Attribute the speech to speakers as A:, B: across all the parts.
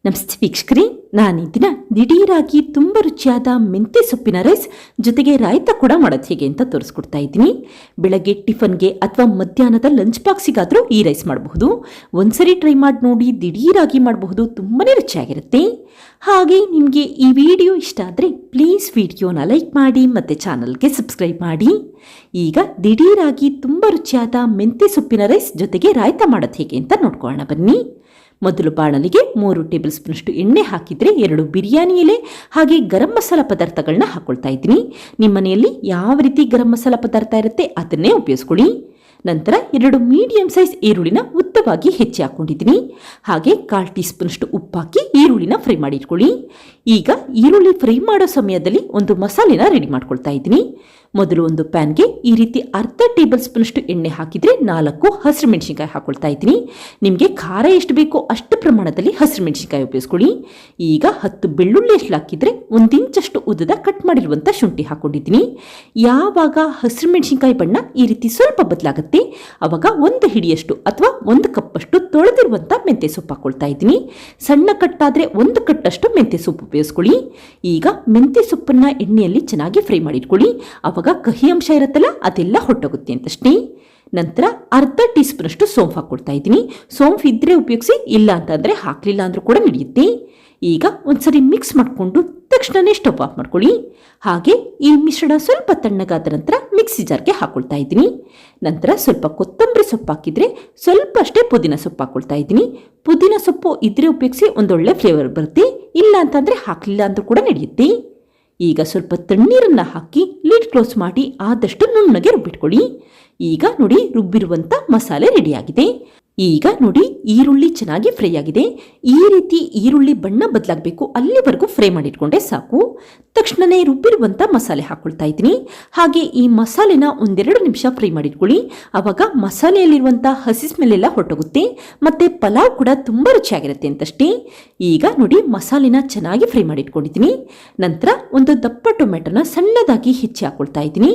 A: ನಮಸ್ತೆ ವೀಕ್ಷಕರೇ, ನಾನು ಈ ದಿನ ದಿಢೀರಾಗಿ ತುಂಬ ರುಚಿಯಾದ ಮೆಂತ್ಯ ಸೊಪ್ಪಿನ ರೈಸ್ ಜೊತೆಗೆ ರಾಯ್ತ ಕೂಡ ಮಾಡೋದು ಹೇಗೆ ಅಂತ ತೋರಿಸ್ಕೊಡ್ತಾ ಇದ್ದೀನಿ. ಬೆಳಗ್ಗೆ ಟಿಫನ್ಗೆ ಅಥವಾ ಮಧ್ಯಾಹ್ನದ ಲಂಚ್ ಬಾಕ್ಸಿಗಾದರೂ ಈ ರೈಸ್ ಮಾಡಬಹುದು. ಒಂದ್ಸರಿ ಟ್ರೈ ಮಾಡಿ ನೋಡಿ, ದಿಢೀರಾಗಿ ಮಾಡಬಹುದು, ತುಂಬಾ ರುಚಿಯಾಗಿರುತ್ತೆ. ಹಾಗೆ ನಿಮಗೆ ಈ ವಿಡಿಯೋ ಇಷ್ಟ ಆದರೆ ಪ್ಲೀಸ್ ವಿಡಿಯೋನ ಲೈಕ್ ಮಾಡಿ ಮತ್ತು ಚಾನಲ್ಗೆ ಸಬ್ಸ್ಕ್ರೈಬ್ ಮಾಡಿ. ಈಗ ದಿಢೀರಾಗಿ ತುಂಬ ರುಚಿಯಾದ ಮೆಂತ್ಯ ಸೊಪ್ಪಿನ ರೈಸ್ ಜೊತೆಗೆ ರಾಯ್ತ ಮಾಡೋದು ಹೇಗೆ ಅಂತ ನೋಡ್ಕೊಳ್ಳೋಣ ಬನ್ನಿ. ಮೊದಲು ಬಾಣಲಿಗೆ 3 ಟೇಬಲ್ ಸ್ಪೂನಷ್ಟು ಎಣ್ಣೆ ಹಾಕಿದರೆ 2 ಬಿರಿಯಾನಿ ಎಲೆ ಹಾಗೆ ಗರಂ ಮಸಾಲ ಪದಾರ್ಥಗಳನ್ನ ಹಾಕೊಳ್ತಾ ಇದ್ದೀನಿ. ನಿಮ್ಮ ಮನೆಯಲ್ಲಿ ಯಾವ ರೀತಿ ಗರಂ ಮಸಾಲ ಪದಾರ್ಥ ಇರುತ್ತೆ ಅದನ್ನೇ ಉಪಯೋಗಿಸ್ಕೊಳ್ಳಿ. ನಂತರ 2 ಮೀಡಿಯಂ ಸೈಜ್ ಈರುಳ್ಳಿನ ಉದ್ದವಾಗಿ ಹೆಚ್ಚಿ ಹಾಕೊಂಡಿದ್ದೀನಿ. ಹಾಗೆ 1/4 ಟೀ ಸ್ಪೂನಷ್ಟು ಉಪ್ಪು ಹಾಕಿ ಈರುಳ್ಳಿನ ಫ್ರೈ ಮಾಡಿ ಇಟ್ಕೊಳ್ಳಿ. ಈಗ ಈರುಳ್ಳಿ ಫ್ರೈ ಮಾಡೋ ಸಮಯದಲ್ಲಿ ಒಂದು ಮಸಾಲೆನ ರೆಡಿ ಮಾಡ್ಕೊಳ್ತಾ ಇದ್ದೀನಿ. ಮೊದಲು ಒಂದು ಪ್ಯಾನ್ಗೆ ಈ ರೀತಿ ಅರ್ಧ ಟೇಬಲ್ ಸ್ಪೂನಷ್ಟು ಎಣ್ಣೆ ಹಾಕಿದರೆ 4 ಹಸಿರು ಮೆಣಸಿನಕಾಯಿ ಹಾಕೊಳ್ತಾ ಇದ್ದೀನಿ. ನಿಮಗೆ ಖಾರ ಎಷ್ಟು ಬೇಕೋ ಅಷ್ಟು ಪ್ರಮಾಣದಲ್ಲಿ ಹಸಿರು ಮೆಣಸಿನಕಾಯಿ ಉಪಯೋಗಿಸ್ಕೊಳ್ಳಿ. ಈಗ 10 ಬೆಳ್ಳುಳ್ಳಿ ಎಷ್ಟು ಹಾಕಿದರೆ 1 ಇಂಚಷ್ಟು ಉದ್ದದ ಕಟ್ ಮಾಡಿರುವಂಥ ಶುಂಠಿ ಹಾಕೊಂಡಿದ್ದೀನಿ. ಯಾವಾಗ ಹಸಿರು ಮೆಣಸಿನಕಾಯಿ ಬಣ್ಣ ಈ ರೀತಿ ಸ್ವಲ್ಪ ಬದಲಾಗುತ್ತೆ ಆವಾಗ 1 ಹಿಡಿಯಷ್ಟು ಅಥವಾ 1 ಕಪ್ಪಷ್ಟು ತೊಳೆದಿರುವಂಥ ಮೆಂತ್ಯ ಸೊಪ್ಪು ಹಾಕೊಳ್ತಾ ಇದ್ದೀನಿ. ಸಣ್ಣ ಕಟ್ಟಾದರೆ 1 ಕಟ್ಟಷ್ಟು ಮೆಂತ್ಯ ಸೊಪ್ಪು ಉಪಯೋಗಿಸ್ಕೊಳ್ಳಿ. ಈಗ ಮೆಂತ್ಯ ಸೊಪ್ಪನ್ನು ಎಣ್ಣೆಯಲ್ಲಿ ಚೆನ್ನಾಗಿ ಫ್ರೈ ಮಾಡಿಟ್ಕೊಳ್ಳಿ. ಆವಾಗ ಕಹಿ ಅಂಶ ಇರುತ್ತಲ್ಲ ಅದೆಲ್ಲ ಹೊಟ್ಟೋಗುತ್ತೆ ಅಂತಷ್ಟೇ. ನಂತರ ಅರ್ಧ ಟೀ ಸ್ಪೂನಷ್ಟು ಸೋಂಪು ಹಾಕ್ಕೊಳ್ತಾ ಇದ್ದೀನಿ. ಸೋಂಪು ಇದ್ದರೆ ಉಪಯೋಗಿಸಿ, ಇಲ್ಲ ಅಂತಂದರೆ ಹಾಕಲಿಲ್ಲ ಅಂದರೂ ಕೂಡ ನಡೆಯುತ್ತೆ. ಈಗ ಒಂದ್ಸರಿ ಮಿಕ್ಸ್ ಮಾಡಿಕೊಂಡು ತಕ್ಷಣವೇ ಸ್ಟವ್ ಆಫ್ ಮಾಡ್ಕೊಳ್ಳಿ. ಹಾಗೆ ಈ ಮಿಶ್ರಣ ಸ್ವಲ್ಪ ತಣ್ಣಗಾದ ನಂತರ ಮಿಕ್ಸಿ ಜಾರ್ಗೆ ಹಾಕೊಳ್ತಾ ಇದ್ದೀನಿ. ನಂತರ ಸ್ವಲ್ಪ ಕೊತ್ತಂಬರಿ ಸೊಪ್ಪು ಹಾಕಿದರೆ ಸ್ವಲ್ಪ ಅಷ್ಟೇ ಪುದೀನ ಸೊಪ್ಪು ಹಾಕೊಳ್ತಾ ಇದ್ದೀನಿ. ಪುದೀನ ಸೊಪ್ಪು ಇದ್ರೆ ಉಪಯೋಗಿಸಿ, ಒಂದೊಳ್ಳೆ ಫ್ಲೇವರ್ ಬರುತ್ತೆ. ಇಲ್ಲ ಅಂತಂದರೆ ಹಾಕಲಿಲ್ಲ ಅಂದರೂ ಕೂಡ ನಡೆಯುತ್ತೆ. ಈಗ ಸ್ವಲ್ಪ ತಣ್ಣೀರನ್ನು ಹಾಕಿ ಲಿಡ್ ಕ್ಲೋಸ್ ಮಾಡಿ ಆದಷ್ಟು ನುಣ್ಣಗೆ ರುಬ್ಬಿಟ್ಕೊಳ್ಳಿ. ಈಗ ನೋಡಿ, ರುಬ್ಬಿರುವಂಥ ಮಸಾಲೆ ರೆಡಿಯಾಗಿದೆ. ಈಗ ನೋಡಿ, ಈರುಳ್ಳಿ ಚೆನ್ನಾಗಿ ಫ್ರೈ ಆಗಿದೆ. ಈ ರೀತಿ ಈರುಳ್ಳಿ ಬಣ್ಣ ಬದಲಾಗಬೇಕು, ಅಲ್ಲಿವರೆಗೂ ಫ್ರೈ ಮಾಡಿಟ್ಕೊಂಡ್ರೆ ಸಾಕು. ತಕ್ಷಣವೇ ರುಬ್ಬಿರುವಂಥ ಮಸಾಲೆ ಹಾಕ್ಕೊಳ್ತಾ ಇದ್ದೀನಿ. ಹಾಗೆ ಈ ಮಸಾಲೆನ 1-2 ನಿಮಿಷ ಫ್ರೈ ಮಾಡಿಟ್ಕೊಳ್ಳಿ. ಆವಾಗ ಮಸಾಲೆಯಲ್ಲಿರುವಂಥ ಹಸಿ ಸ್ಮೆಲ್ಲೆಲ್ಲ ಹೊರಟೋಗುತ್ತೆ ಮತ್ತು ಪಲಾವ್ ಕೂಡ ತುಂಬ ರುಚಿಯಾಗಿರುತ್ತೆ ಅಂತಷ್ಟೇ. ಈಗ ನೋಡಿ, ಮಸಾಲೆನ ಚೆನ್ನಾಗಿ ಫ್ರೈ ಮಾಡಿಟ್ಕೊಂಡಿದ್ದೀನಿ. ನಂತರ ಒಂದು ದಪ್ಪ ಟೊಮೆಟೊನ ಸಣ್ಣದಾಗಿ ಹೆಚ್ಚಿ ಹಾಕ್ಕೊಳ್ತಾ ಇದ್ದೀನಿ.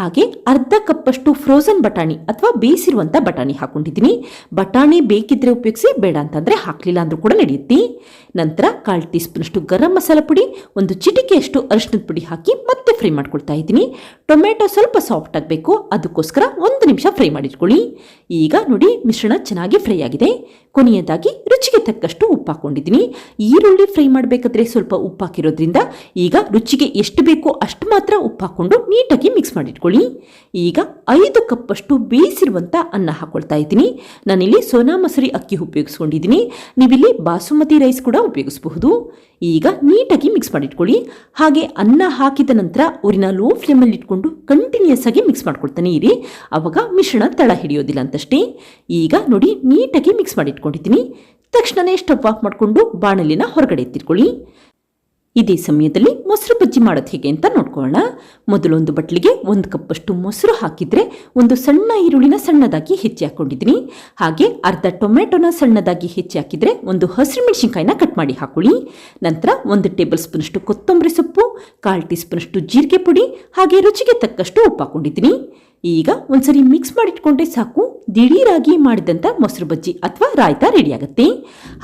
A: ಹಾಗೆ ಅರ್ಧ ಕಪ್ಪಷ್ಟು ಫ್ರೋಸನ್ ಬಟಾಣಿ ಅಥವಾ ಬೇಯಿಸಿರುವಂಥ ಬಟಾಣಿ ಹಾಕೊಂಡಿದ್ದೀನಿ. ಬಟಾಣಿ ಬೇಕಿದ್ರೆ ಉಪಯೋಗಿಸಿ, ಬೇಡ ಅಂತಂದರೆ ಹಾಕಲಿಲ್ಲ ಅಂದರೂ ಕೂಡ ನಡೆಯುತ್ತೆ. ನಂತರ 1/4 ಟೀ ಸ್ಪೂನಷ್ಟು ಗರಂ ಮಸಾಲ ಪುಡಿ, 1 ಚಿಟಿಕೆಯಷ್ಟು ಅರಿಶಿಣದ ಪುಡಿ ಹಾಕಿ ಮತ್ತೆ ಫ್ರೈ ಮಾಡ್ಕೊಳ್ತಾ ಇದ್ದೀನಿ. ಟೊಮೆಟೊ ಸ್ವಲ್ಪ ಸಾಫ್ಟ್ ಆಗಬೇಕು, ಅದಕ್ಕೋಸ್ಕರ 1 ನಿಮಿಷ ಫ್ರೈ ಮಾಡಿಟ್ಕೊಳ್ಳಿ. ಈಗ ನೋಡಿ, ಮಿಶ್ರಣ ಚೆನ್ನಾಗಿ ಫ್ರೈ ಆಗಿದೆ. ಕೊನೆಯದಾಗಿ ರುಚಿಗೆ ತಕ್ಕಷ್ಟು ಉಪ್ಪು ಹಾಕೊಂಡಿದ್ದೀನಿ. ಈರುಳ್ಳಿ ಫ್ರೈ ಮಾಡಬೇಕಾದ್ರೆ ಸ್ವಲ್ಪ ಉಪ್ಪು ಹಾಕಿರೋದ್ರಿಂದ ಈಗ ರುಚಿಗೆ ಎಷ್ಟು ಬೇಕೋ ಅಷ್ಟು ಮಾತ್ರ ಉಪ್ಪು ಹಾಕ್ಕೊಂಡು ನೀಟಾಗಿ ಮಿಕ್ಸ್ ಮಾಡಿಟ್ಕೊಳ್ಳಿ. ಈಗ 5 ಕಪ್ಪಷ್ಟು ಬೇಯಿಸಿರುವಂಥ ಅನ್ನ ಹಾಕೊಳ್ತಾ ಇದ್ದೀನಿ. ನಾನಿಲ್ಲಿ ಸೋನಾ ಮಸೂರಿ ಅಕ್ಕಿ ಉಪಯೋಗಿಸ್ಕೊಂಡಿದ್ದೀನಿ. ನೀವಿಲ್ಲಿ ಬಾಸುಮತಿ ರೈಸ್ ಕೂಡ ಉಪಯೋಗಿಸಬಹುದು. ಈಗ ನೀಟಾಗಿ ಮಿಕ್ಸ್ ಮಾಡಿಟ್ಕೊಳ್ಳಿ. ಹಾಗೆ ಅನ್ನ ಹಾಕಿದ ನಂತರ ಊರಿನ ಲೋ ಫ್ಲೇಮಲ್ಲಿ ಇಟ್ಕೊಂಡು ಕಂಟಿನ್ಯೂಸ್ ಆಗಿ ಮಿಕ್ಸ್ ಮಾಡ್ಕೊಳ್ತಾನೆ ಇರಿ. ಆವಾಗ ಮಿಶ್ರಣ ತಳ ಹಿಡಿಯೋದಿಲ್ಲ ಅಂತಷ್ಟೇ. ಈಗ ನೋಡಿ, ನೀಟಾಗಿ ಮಿಕ್ಸ್ ಮಾಡಿಟ್ಕೊಂಡಿದ್ದೀನಿ. ತಕ್ಷಣವೇ ಸ್ಟವ್ ಆಫ್ ಮಾಡಿಕೊಂಡು ಬಾಣಲಿನ ಹೊರಗಡೆ ಎತ್ತಿಟ್ಕೊಳ್ಳಿ. ಇದೇ ಸಮಯದಲ್ಲಿ ಮೊಸರು ಬಜ್ಜಿ ಮಾಡೋದು ಹೇಗೆ ಅಂತ ನೋಡ್ಕೊಳ್ಳೋಣ. ಮೊದಲು ಒಂದು ಬಟ್ಲಿಗೆ 1 ಕಪ್ಪಷ್ಟು ಮೊಸರು ಹಾಕಿದರೆ 1 ಸಣ್ಣ ಈರುಳ್ಳಿನ ಸಣ್ಣದಾಗಿ ಹೆಚ್ಚಿ ಹಾಕೊಂಡಿದ್ದೀನಿ. ಹಾಗೆ ಅರ್ಧ ಟೊಮೆಟೊನ ಸಣ್ಣದಾಗಿ ಹೆಚ್ಚಿ ಹಾಕಿದರೆ 1 ಹಸಿರು ಮೆಣಸಿನಕಾಯಿನ ಕಟ್ ಮಾಡಿ ಹಾಕೊಳ್ಳಿ. ನಂತರ 1 ಟೇಬಲ್ ಸ್ಪೂನಷ್ಟು ಕೊತ್ತಂಬರಿ ಸೊಪ್ಪು, 1/4 ಟೀ ಸ್ಪೂನಷ್ಟು ಜೀರಿಗೆ ಪುಡಿ, ಹಾಗೆ ರುಚಿಗೆ ತಕ್ಕಷ್ಟು ಉಪ್ಪು ಹಾಕೊಂಡಿದ್ದೀನಿ. ಈಗ ಒಂದ್ಸರಿ ಮಿಕ್ಸ್ ಮಾಡಿಟ್ಕೊಂಡ್ರೆ ಸಾಕು, ದಿಢೀರಾಗಿ ಮಾಡಿದಂಥ ಮೊಸರು ಬಜ್ಜಿ ಅಥವಾ ರಾಯ್ತ ರೆಡಿಯಾಗುತ್ತೆ.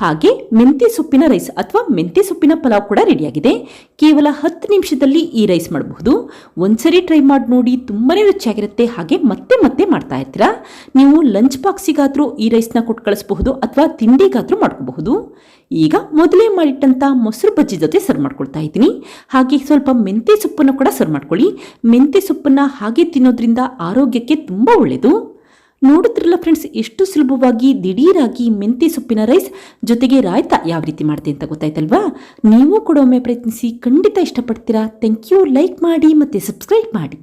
A: ಹಾಗೆ ಮೆಂತ್ಯ ಸೊಪ್ಪಿನ ರೈಸ್ ಅಥವಾ ಮೆಂತ್ಯ ಸೊಪ್ಪಿನ ಪಲಾವ್ ಕೂಡ ರೆಡಿಯಾಗಿದೆ. ಕೇವಲ 10 ನಿಮಿಷದಲ್ಲಿ ಈ ರೈಸ್ ಮಾಡಬಹುದು. ಒಂದ್ಸರಿ ಟ್ರೈ ಮಾಡಿ ನೋಡಿ, ತುಂಬಾ ರುಚಿಯಾಗಿರುತ್ತೆ. ಹಾಗೆ ಮತ್ತೆ ಮತ್ತೆ ಮಾಡ್ತಾ ಇರ್ತೀರಾ. ನೀವು ಲಂಚ್ ಬಾಕ್ಸಿಗಾದರೂ ಈ ರೈಸ್ನ ಕೊಟ್ಟು ಕಳಿಸಬಹುದು ಅಥವಾ ತಿಂಡಿಗಾದರೂ ಮಾಡ್ಕೋಬಹುದು. ಈಗ ಮೊದಲೇ ಮಾಡಿಟ್ಟಂಥ ಮೊಸರು ಬಜ್ಜಿ ಜೊತೆ ಸರ್ವ್ ಮಾಡ್ಕೊಳ್ತಾ ಇದ್ದೀನಿ. ಹಾಗೆ ಸ್ವಲ್ಪ ಮೆಂತ್ಯ ಸೊಪ್ಪನ್ನು ಕೂಡ ಸರ್ವ್ ಮಾಡ್ಕೊಳ್ಳಿ. ಮೆಂತ್ಯ ಸೊಪ್ಪನ್ನು ಹಾಗೆ ತಿನ್ನೋದ್ರಿಂದ ಆರೋಗ್ಯಕ್ಕೆ ತುಂಬ ಒಳ್ಳೆಯದು. ನೋಡುತ್ತಿರಲ್ಲ ಫ್ರೆಂಡ್ಸ್, ಎಷ್ಟು ಸುಲಭವಾಗಿ ದಿಢೀರಾಗಿ ಮೆಂತ್ಯ ಸೊಪ್ಪಿನ ರೈಸ್ ಜೊತೆಗೆ ರಾಯ್ತ ಯಾವ ರೀತಿ ಮಾಡ್ತೀನಿ ಅಂತ ಗೊತ್ತಾಯ್ತಲ್ವಾ? ನೀವು ಕೂಡ ಒಮ್ಮೆ ಪ್ರಯತ್ನಿಸಿ, ಖಂಡಿತ ಇಷ್ಟಪಡ್ತೀರಾ. Thank you. ಲೈಕ್ ಮಾಡಿ ಮತ್ತು ಸಬ್ಸ್ಕ್ರೈಬ್ ಮಾಡಿ.